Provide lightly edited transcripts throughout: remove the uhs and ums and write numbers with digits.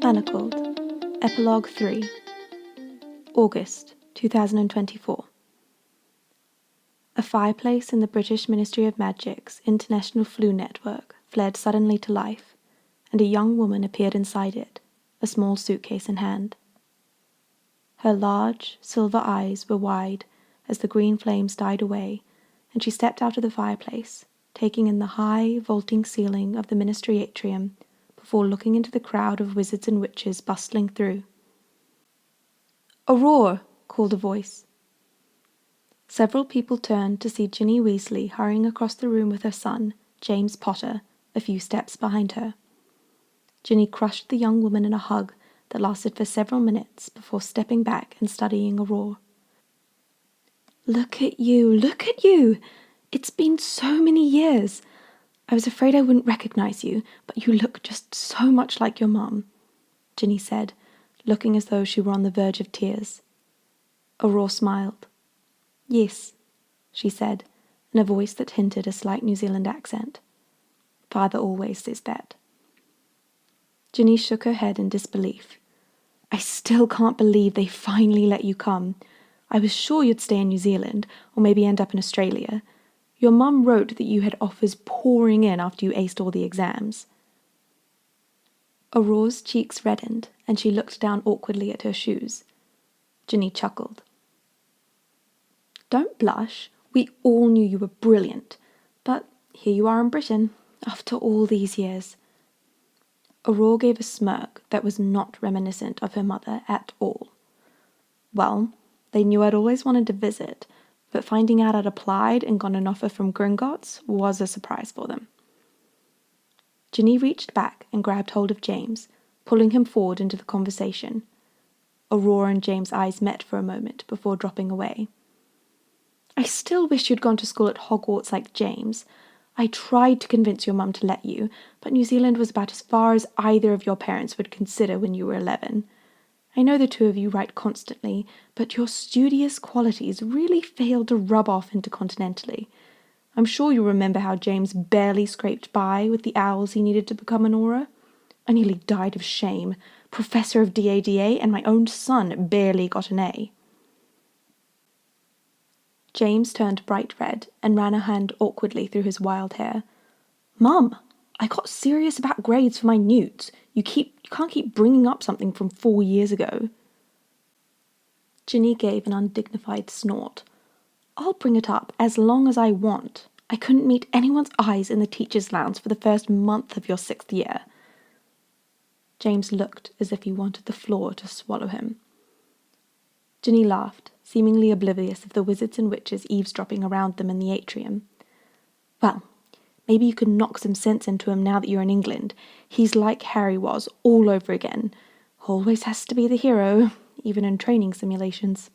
Manacled, Epilogue 3, August 2024. A fireplace in the British Ministry of Magic's International Flu Network flared suddenly to life, and a young woman appeared inside it, a small suitcase in hand. Her large, silver eyes were wide as the green flames died away, and she stepped out of the fireplace, taking in the high, vaulting ceiling of the ministry atrium before looking into the crowd of wizards and witches bustling through. "Aurora!" called a voice. Several people turned to see Ginny Weasley hurrying across the room with her son, James Potter, a few steps behind her. Ginny crushed the young woman in a hug that lasted for several minutes before stepping back and studying Aurora. Look at you! Look at you! It's been so many years. I was afraid I wouldn't recognize you, but you look just so much like your mum," Ginny said, looking as though she were on the verge of tears. Aurora smiled. "Yes," she said, in a voice that hinted a slight New Zealand accent. "Father always says that." Ginny shook her head in disbelief. "I still can't believe they finally let you come. I was sure you'd stay in New Zealand, or maybe end up in Australia. Your mum wrote that you had offers pouring in after you aced all the exams." Aurora's cheeks reddened, and she looked down awkwardly at her shoes. Ginny chuckled. "Don't blush. We all knew you were brilliant. But here you are in Britain, after all these years." Aurora gave a smirk that was not reminiscent of her mother at all. "Well, they knew I'd always wanted to visit, but finding out I'd applied and got an offer from Gringotts was a surprise for them." Ginny reached back and grabbed hold of James, pulling him forward into the conversation. Aurora and James' eyes met for a moment before dropping away. "I still wish you'd gone to school at Hogwarts like James. I tried to convince your mum to let you, but New Zealand was about as far as either of your parents would consider when you were 11. I know the two of you write constantly, but your studious qualities really failed to rub off intercontinentally. I'm sure you remember how James barely scraped by with the owls he needed to become an Auror. I nearly died of shame. Professor of DADA and my own son barely got an A." James turned bright red and ran a hand awkwardly through his wild hair. "Mum, I got serious about grades for my newts. You can't keep bringing up something from 4 years ago." Ginny gave an undignified snort. "I'll bring it up as long as I want. I couldn't meet anyone's eyes in the teacher's lounge for the first month of your 6th year." James looked as if he wanted the floor to swallow him. Ginny laughed, seemingly oblivious of the wizards and witches eavesdropping around them in the atrium. "Well, maybe you could knock some sense into him now that you're in England. He's like Harry was, all over again. Always has to be the hero, even in training simulations."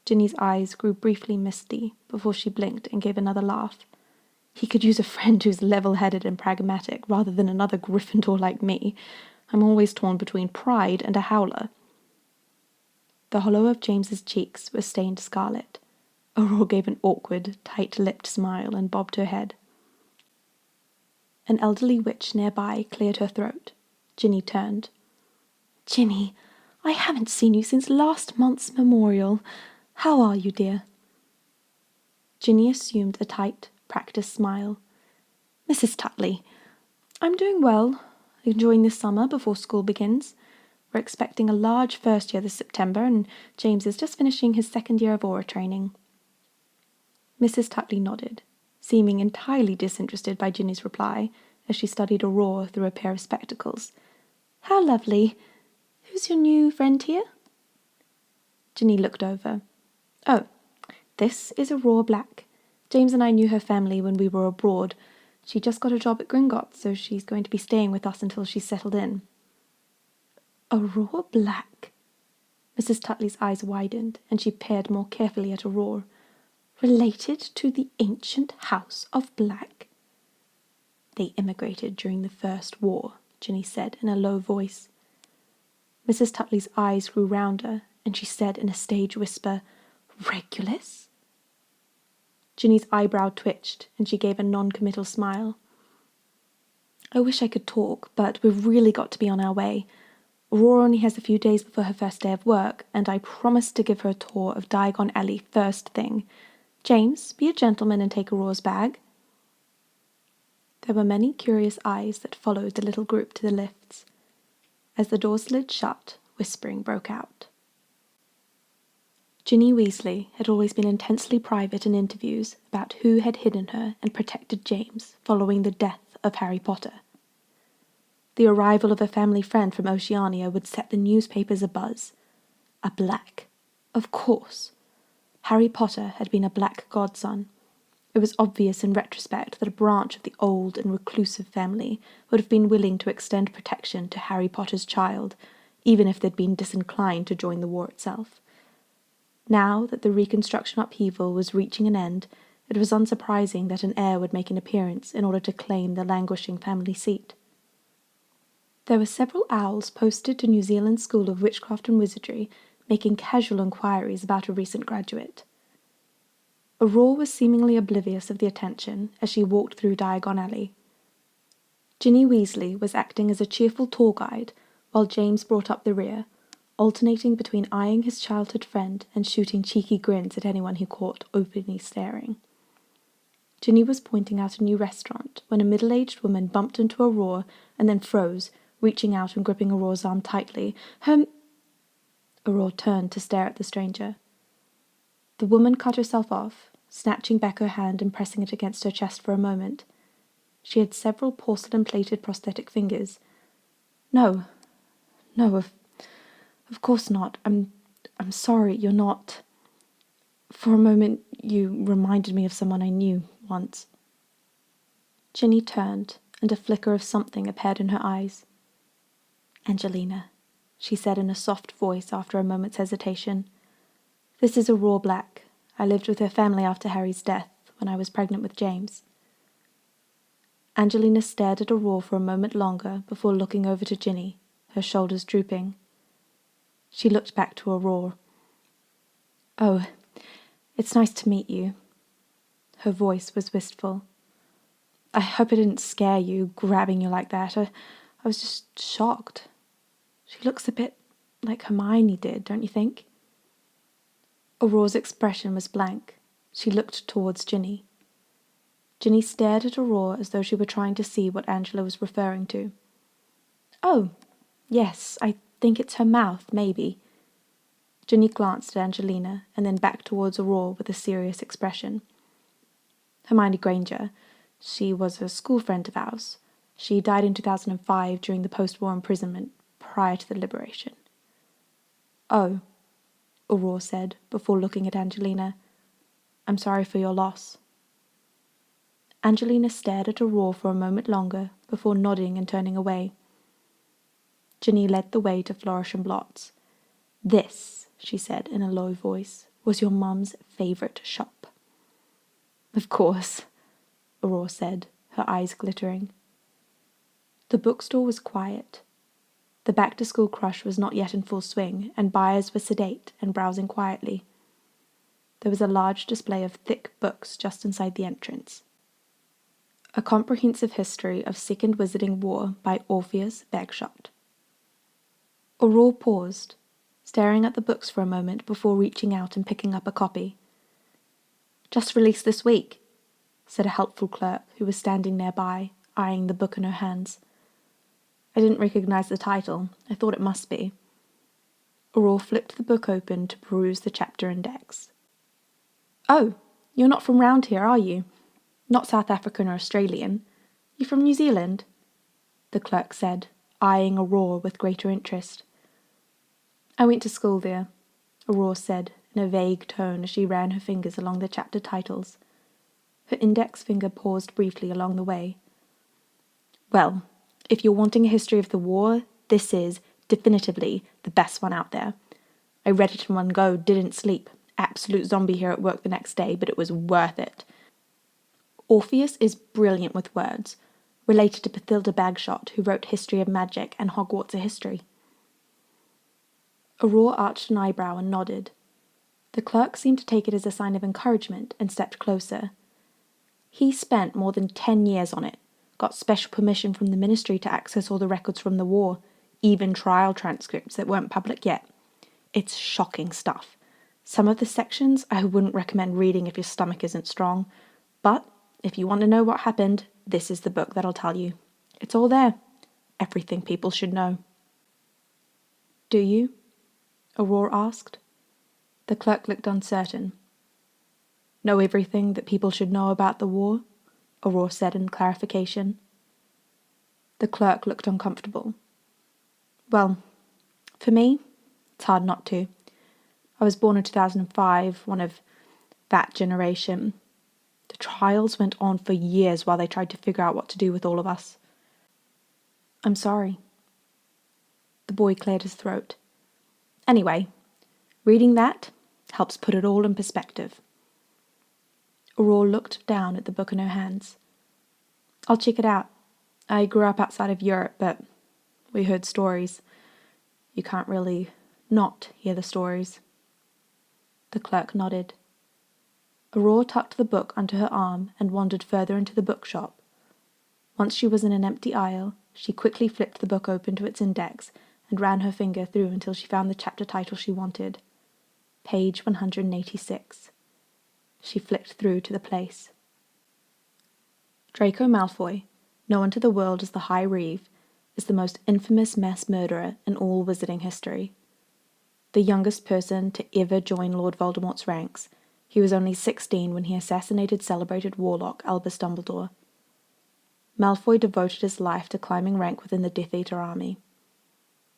Ginny's eyes grew briefly misty before she blinked and gave another laugh. "He could use a friend who's level-headed and pragmatic rather than another Gryffindor like me. I'm always torn between pride and a howler." The hollow of James's cheeks was stained scarlet. Aurora gave an awkward, tight-lipped smile and bobbed her head. An elderly witch nearby cleared her throat. Ginny turned. "Ginny, I haven't seen you since last month's memorial. How are you, dear?" Ginny assumed a tight, practiced smile. "Mrs. Tutley, I'm doing well, enjoying this summer before school begins. We're expecting a large first year this September, and James is just finishing his 2nd year of Auror training." Mrs. Tutley nodded, seeming entirely disinterested by Ginny's reply, as she studied Aurora through a pair of spectacles. "How lovely. Who's your new friend here?" Ginny looked over. "Oh, this is Aurora Black. James and I knew her family when we were abroad. She just got a job at Gringotts, so she's going to be staying with us until she's settled in." "Aurora Black?" Mrs. Tutley's eyes widened, and she peered more carefully at Aurora. "Related to the ancient house of Black?" "They immigrated during the First War," Ginny said in a low voice. Mrs. Tutley's eyes grew rounder, and she said in a stage whisper, "Regulus?" Ginny's eyebrow twitched, and she gave a non-committal smile. I wish I could talk, but we've really got to be on our way. Aurora only has a few days before her first day of work, and I promised to give her a tour of Diagon Alley first thing. James, be a gentleman and take Aurora's bag." There were many curious eyes that followed the little group to the lifts. As the door slid shut, whispering broke out. Ginny Weasley had always been intensely private in interviews about who had hidden her and protected James following the death of Harry Potter. The arrival of a family friend from Oceania would set the newspapers abuzz. A black. Of course. Harry Potter had been a black godson. It was obvious in retrospect that a branch of the old and reclusive family would have been willing to extend protection to Harry Potter's child, even if they'd been disinclined to join the war itself. Now that the Reconstruction upheaval was reaching an end, it was unsurprising that an heir would make an appearance in order to claim the languishing family seat. There were several owls posted to New Zealand's School of Witchcraft and Wizardry, making casual inquiries about a recent graduate. Aurora was seemingly oblivious of the attention as she walked through Diagon Alley. Ginny Weasley was acting as a cheerful tour guide, while James brought up the rear, alternating between eyeing his childhood friend and shooting cheeky grins at anyone he caught openly staring. Ginny was pointing out a new restaurant when a middle-aged woman bumped into Aurora and then froze, reaching out and gripping Aurora's arm tightly. Aurora turned to stare at the stranger. The woman cut herself off, snatching back her hand and pressing it against her chest for a moment. She had several porcelain-plated prosthetic fingers. No, of course not. I'm sorry, you're not. For a moment, you reminded me of someone I knew once." Ginny turned, and a flicker of something appeared in her eyes. "Angelina," she said in a soft voice after a moment's hesitation. "This is Aurora Black. I lived with her family after Harry's death, when I was pregnant with James." Angelina stared at Aurora for a moment longer before looking over to Ginny, her shoulders drooping. She looked back to Aurora. "Oh, it's nice to meet you." Her voice was wistful. "I hope I didn't scare you, grabbing you like that. I was just shocked. She looks a bit like Hermione did, don't you think?" Aurora's expression was blank. She looked towards Ginny. Ginny stared at Aurora as though she were trying to see what Angela was referring to. "Oh, yes, I think it's her mouth, maybe." Ginny glanced at Angelina and then back towards Aurora with a serious expression. "Hermione Granger. She was a school friend of ours. She died in 2005 during the post-war imprisonment, prior to the liberation." "Oh," Aurora said, before looking at Angelina. "I'm sorry for your loss." Angelina stared at Aurora for a moment longer before nodding and turning away. Ginny led the way to Flourish and Blots. "This," she said in a low voice, "was your mum's favourite shop." "Of course," Aurora said, her eyes glittering. The bookstore was quiet. The back-to-school crush was not yet in full swing, and buyers were sedate and browsing quietly. There was a large display of thick books just inside the entrance. A Comprehensive History of Second Wizarding War by Orpheus Bagshot. Aurora paused, staring at the books for a moment before reaching out and picking up a copy. "Just released this week," said a helpful clerk who was standing nearby, eyeing the book in her hands. "I didn't recognize the title. I thought it must be." Aurora flipped the book open to peruse the chapter index. "Oh, you're not from round here, are you? Not South African or Australian. You from New Zealand?" the clerk said, eyeing Aurora with greater interest. "I went to school there," Aurora said in a vague tone as she ran her fingers along the chapter titles. Her index finger paused briefly along the way. "Well, if you're wanting a history of the war, this is, definitively, the best one out there. I read it in one go, didn't sleep. Absolute zombie here at work the next day, but it was worth it. Orpheus is brilliant with words, related to Bathilda Bagshot, who wrote History of Magic and Hogwarts: A History." Aurora arched an eyebrow and nodded. The clerk seemed to take it as a sign of encouragement and stepped closer. "He spent more than 10 years on it. got special permission from the ministry to access all the records from the war, even trial transcripts that weren't public yet. It's shocking stuff. Some of the sections I wouldn't recommend reading if your stomach isn't strong, but if you want to know what happened, this is the book that'll tell you. It's all there. Everything people should know. Do you? Aurora asked. The clerk looked uncertain. Know everything that people should know about the war? Aurora said in clarification. The clerk looked uncomfortable. Well, for me, it's hard not to. I was born in 2005, one of that generation. The trials went on for years while they tried to figure out what to do with all of us. I'm sorry. The boy cleared his throat. Anyway, reading that helps put it all in perspective. Aurora looked down at the book in her hands. I'll check it out. I grew up outside of Europe, but we heard stories. You can't really not hear the stories. The clerk nodded. Aurora tucked the book under her arm and wandered further into the bookshop. Once she was in an empty aisle, she quickly flipped the book open to its index and ran her finger through until she found the chapter title she wanted. Page 186. She flicked through to the place. Draco Malfoy, known to the world as the High Reeve, is the most infamous mass murderer in all wizarding history. The youngest person to ever join Lord Voldemort's ranks, he was only 16 when he assassinated celebrated warlock Albus Dumbledore. Malfoy devoted his life to climbing rank within the Death Eater army.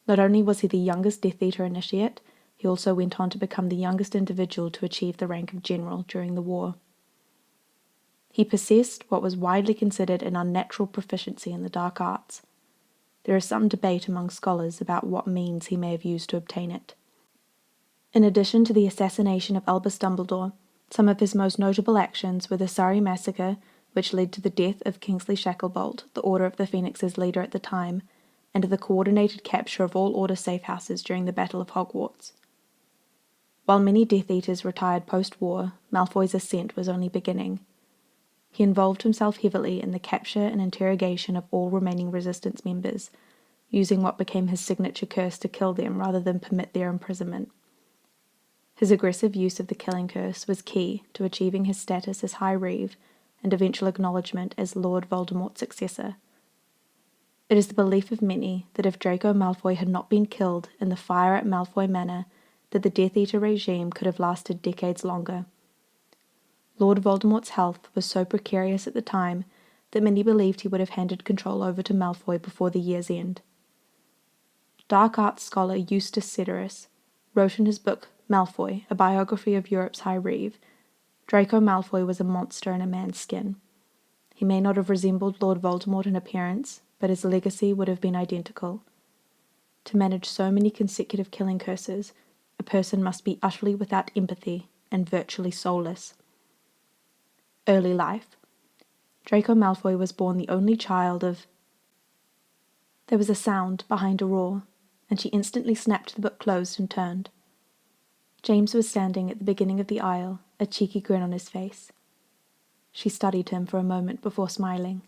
Not only was he the youngest Death Eater initiate, he also went on to become the youngest individual to achieve the rank of general during the war. He possessed what was widely considered an unnatural proficiency in the dark arts. There is some debate among scholars about what means he may have used to obtain it. In addition to the assassination of Albus Dumbledore, some of his most notable actions were the Surrey Massacre, which led to the death of Kingsley Shacklebolt, the Order of the Phoenix's leader at the time, and the coordinated capture of all Order safehouses during the Battle of Hogwarts. While many Death Eaters retired post-war, Malfoy's ascent was only beginning. He involved himself heavily in the capture and interrogation of all remaining Resistance members, using what became his signature curse to kill them rather than permit their imprisonment. His aggressive use of the killing curse was key to achieving his status as High Reeve and eventual acknowledgement as Lord Voldemort's successor. It is the belief of many that if Draco Malfoy had not been killed in the fire at Malfoy Manor, that the Death Eater regime could have lasted decades longer. Lord Voldemort's health was so precarious at the time that many believed he would have handed control over to Malfoy before the year's end. Dark arts scholar Eustace Severus wrote in his book Malfoy, a biography of Europe's High Reeve, Draco Malfoy was a monster in a man's skin. He may not have resembled Lord Voldemort in appearance, but his legacy would have been identical. To manage so many consecutive killing curses, a person must be utterly without empathy and virtually soulless. Early life. Draco Malfoy was born the only child of... There was a sound behind Aurora, and she instantly snapped the book closed and turned. James was standing at the beginning of the aisle, a cheeky grin on his face. She studied him for a moment before smiling.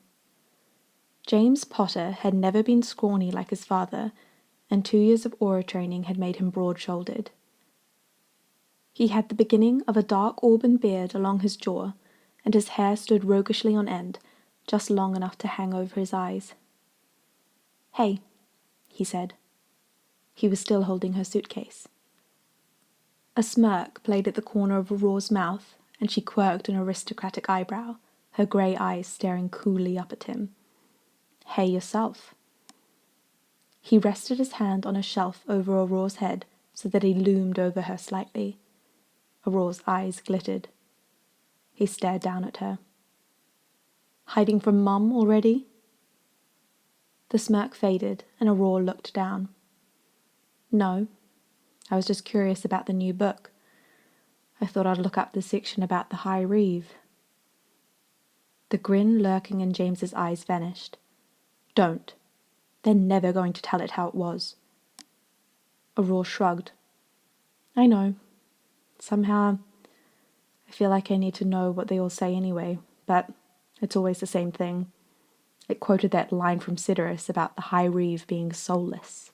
James Potter had never been scrawny like his father, and 2 years of aura training had made him broad-shouldered. He had the beginning of a dark auburn beard along his jaw, and his hair stood roguishly on end, just long enough to hang over his eyes. "Hey," he said. He was still holding her suitcase. A smirk played at the corner of Aurora's mouth, and she quirked an aristocratic eyebrow, her grey eyes staring coolly up at him. "Hey yourself." He rested his hand on a shelf over Aurora's head so that he loomed over her slightly. Aurora's eyes glittered. He stared down at her. "Hiding from Mum already?" The smirk faded, and Aurora looked down. "No. I was just curious about the new book. I thought I'd look up the section about the High Reeve." The grin lurking in James's eyes vanished. "Don't. They're never going to tell it how it was." Aurora shrugged. "I know. Somehow, I feel like I need to know what they all say anyway, but it's always the same thing. It quoted that line from Sidorus about the High Reeve being soulless.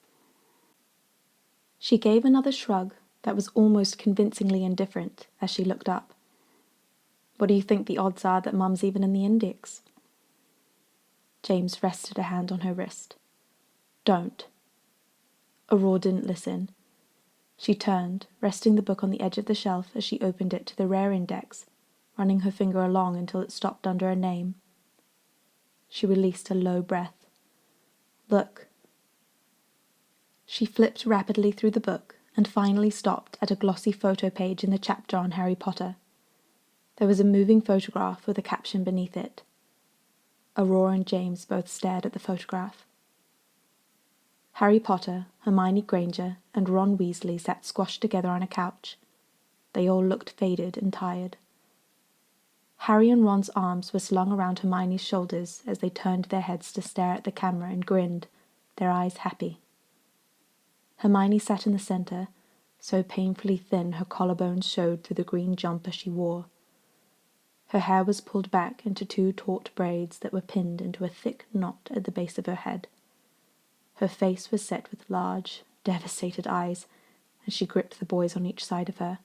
She gave another shrug that was almost convincingly indifferent as she looked up. What do you think the odds are that Mum's even in the index? James rested a hand on her wrist. Don't. Aurora didn't listen. She turned, resting the book on the edge of the shelf as she opened it to the rare index, running her finger along until it stopped under a name. She released a low breath. Look. She flipped rapidly through the book and finally stopped at a glossy photo page in the chapter on Harry Potter. There was a moving photograph with a caption beneath it. Aurora and James both stared at the photograph. Harry Potter, Hermione Granger, and Ron Weasley sat squashed together on a couch. They all looked faded and tired. Harry and Ron's arms were slung around Hermione's shoulders as they turned their heads to stare at the camera and grinned, their eyes happy. Hermione sat in the center, so painfully thin her collarbones showed through the green jumper she wore. Her hair was pulled back into two taut braids that were pinned into a thick knot at the base of her head. Her face was set with large, devastated eyes, and she gripped the boys on each side of her.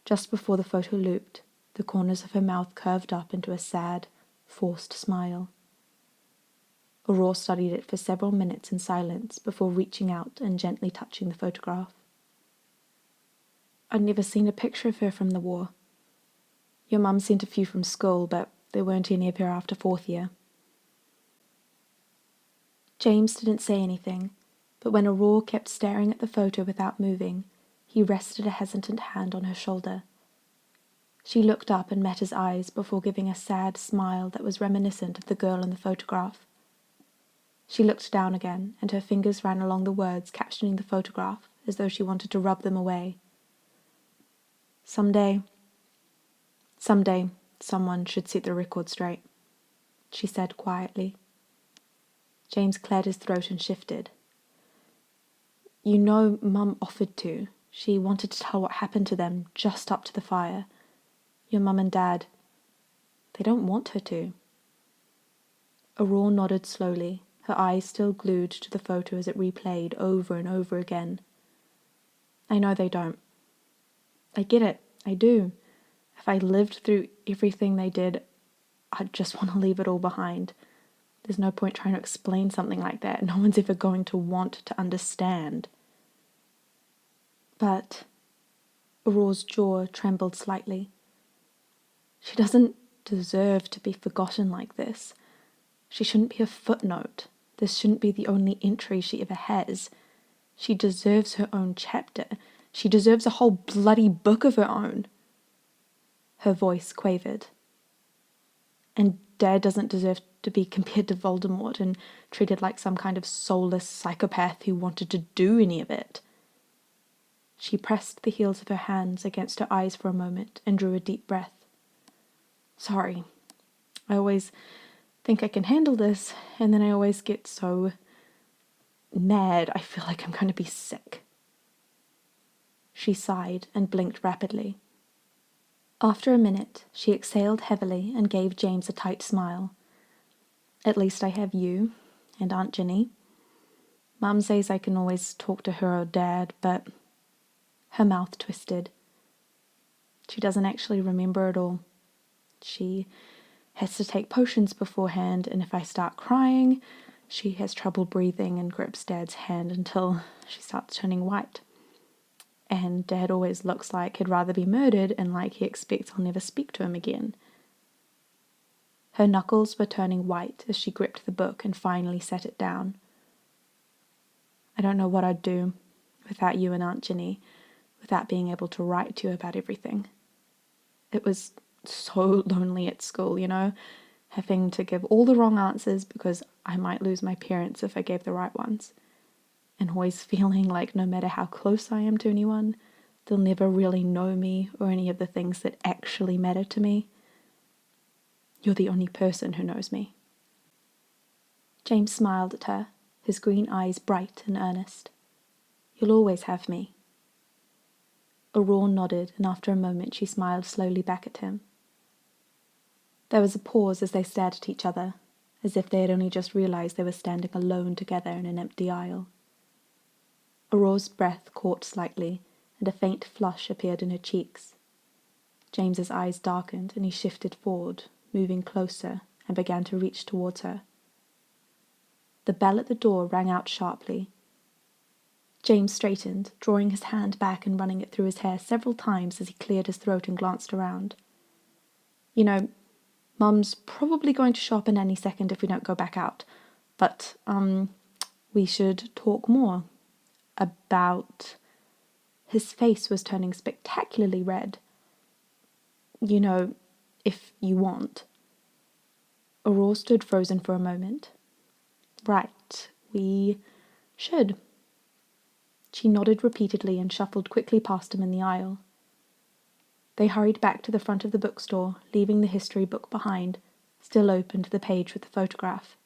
Just before the photo looped, the corners of her mouth curved up into a sad, forced smile. Aurora studied it for several minutes in silence before reaching out and gently touching the photograph. I'd never seen a picture of her from the war. Your mum sent a few from school, but there weren't any of her after fourth year. James didn't say anything, but when Aurora kept staring at the photo without moving, he rested a hesitant hand on her shoulder. She looked up and met his eyes before giving a sad smile that was reminiscent of the girl in the photograph. She looked down again, and her fingers ran along the words captioning the photograph as though she wanted to rub them away. Someday, someone should set the record straight, she said quietly. James cleared his throat and shifted. You know, Mum offered to. She wanted to tell what happened to them just up to the fire. Your Mum and Dad, they don't want her to. Aurora nodded slowly, her eyes still glued to the photo as it replayed over and over again. I know they don't. I get it, I do. If I lived through everything they did, I'd just want to leave it all behind. There's no point trying to explain something like that. No one's ever going to want to understand. But Aurora's jaw trembled slightly. She doesn't deserve to be forgotten like this. She shouldn't be a footnote. This shouldn't be the only entry she ever has. She deserves her own chapter. She deserves a whole bloody book of her own. Her voice quavered. And Dad doesn't deserve to be compared to Voldemort and treated like some kind of soulless psychopath who wanted to do any of it. She pressed the heels of her hands against her eyes for a moment and drew a deep breath. Sorry. I always think I can handle this, and then I always get so mad I feel like I'm going to be sick. She sighed and blinked rapidly. After a minute, she exhaled heavily and gave James a tight smile. At least I have you and Aunt Ginny. Mum says I can always talk to her or Dad, but... Her mouth twisted. She doesn't actually remember it all. She has to take potions beforehand, and if I start crying, she has trouble breathing and grips Dad's hand until she starts turning white. And Dad always looks like he'd rather be murdered and like he expects I'll never speak to him again. Her knuckles were turning white as she gripped the book and finally set it down. I don't know what I'd do without you and Aunt Ginny, without being able to write to you about everything. It was so lonely at school, you know, having to give all the wrong answers because I might lose my parents if I gave the right ones. And always feeling like no matter how close I am to anyone, they'll never really know me or any of the things that actually matter to me. You're the only person who knows me. James smiled at her, his green eyes bright and earnest. You'll always have me. Aurora nodded, and after a moment she smiled slowly back at him. There was a pause as they stared at each other, as if they had only just realized they were standing alone together in an empty aisle. Aurore's breath caught slightly, and a faint flush appeared in her cheeks. James's eyes darkened, and he shifted forward, moving closer, and began to reach towards her. The bell at the door rang out sharply. James straightened, drawing his hand back and running it through his hair several times as he cleared his throat and glanced around. "You know, Mum's probably going to show up in any second if we don't go back out. But, we should talk more about..." His face was turning spectacularly red. "You know, if you want." Aurore stood frozen for a moment. "Right, we should." She nodded repeatedly and shuffled quickly past him in the aisle. They hurried back to the front of the bookstore, leaving the history book behind, still open to the page with the photograph.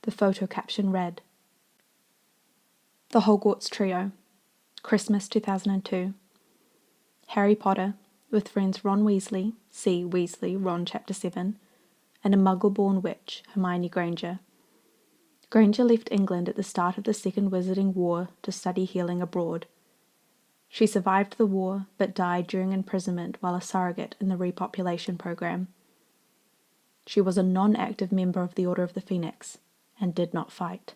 The photo caption read, "The Hogwarts Trio, Christmas 2002. Harry Potter, with friends Ron Weasley, see Weasley, Ron Chapter 7, and a Muggle-born witch, Hermione Granger. Granger left England at the start of the Second Wizarding War to study healing abroad. She survived the war, but died during imprisonment while a surrogate in the repopulation program. She was a non-active member of the Order of the Phoenix, and did not fight."